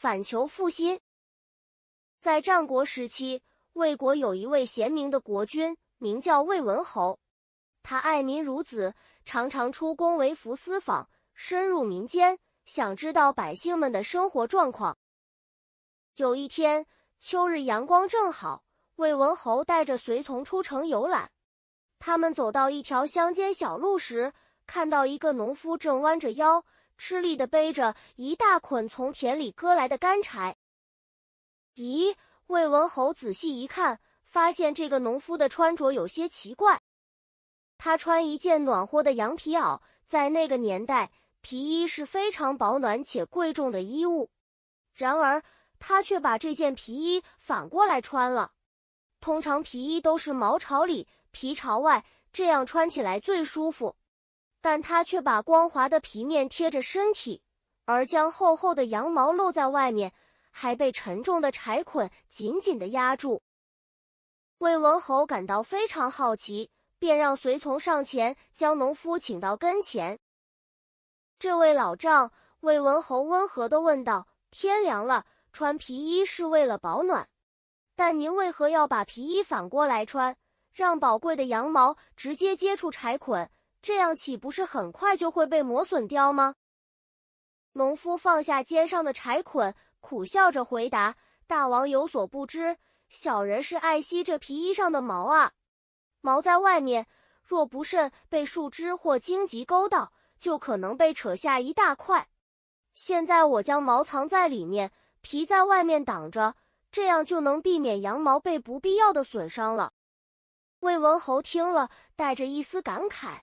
反求复兴。在战国时期，魏国有一位贤明的国君，名叫魏文侯。他爱民如子，常常出宫为服私访，深入民间，想知道百姓们的生活状况。有一天，秋日阳光正好，魏文侯带着随从出城游览。他们走到一条乡间小路时，看到一个农夫正弯着腰，吃力地背着一大捆从田里割来的干柴。咦，魏文侯仔细一看，发现这个农夫的穿着有些奇怪。他穿一件暖和的羊皮袄，在那个年代，皮衣是非常保暖且贵重的衣物。然而，他却把这件皮衣反过来穿了。通常皮衣都是毛朝里，皮朝外，这样穿起来最舒服。但他却把光滑的皮面贴着身体，而将厚厚的羊毛露在外面，还被沉重的柴捆紧紧地压住。魏文侯感到非常好奇，便让随从上前将农夫请到跟前。这位老丈，魏文侯温和地问道，天凉了，穿皮衣是为了保暖，但您为何要把皮衣反过来穿，让宝贵的羊毛直接接触柴捆，这样岂不是很快就会被磨损掉吗？农夫放下肩上的柴捆，苦笑着回答，大王有所不知，小人是爱惜这皮衣上的毛啊。毛在外面，若不慎被树枝或荆棘勾到，就可能被扯下一大块。现在我将毛藏在里面，皮在外面挡着，这样就能避免羊毛被不必要的损伤了。魏文侯听了，带着一丝感慨。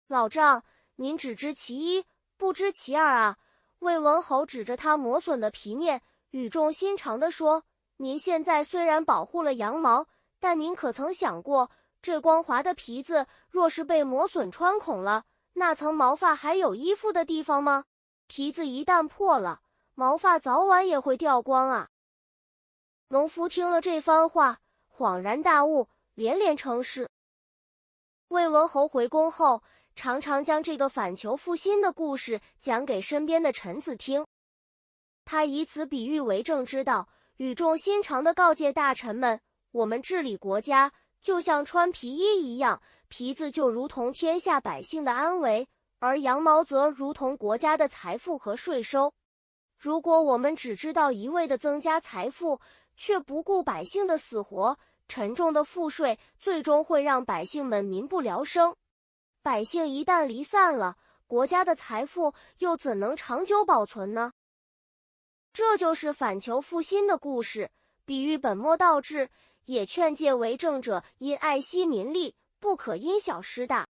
老丈，您只知其一，不知其二啊。魏文侯指着他磨损的皮面，语重心长地说，您现在虽然保护了羊毛，但您可曾想过，这光滑的皮子若是被磨损穿孔了，那层毛发还有依附的地方吗？皮子一旦破了，毛发早晚也会掉光啊。农夫听了这番话，恍然大悟，连连称是。魏文侯回宫后，常常将这个反求复兴的故事讲给身边的臣子听。他以此比喻为政之道，语重心长地告诫大臣们，我们治理国家就像穿皮衣一样，皮子就如同天下百姓的安危，而羊毛则如同国家的财富和税收。如果我们只知道一味地增加财富，却不顾百姓的死活，沉重的赋税最终会让百姓们民不聊生。百姓一旦离散了，国家的财富又怎能长久保存呢？这就是反求复兴的故事，比喻本末倒置，也劝诫为政者因爱惜民利，不可因小失大。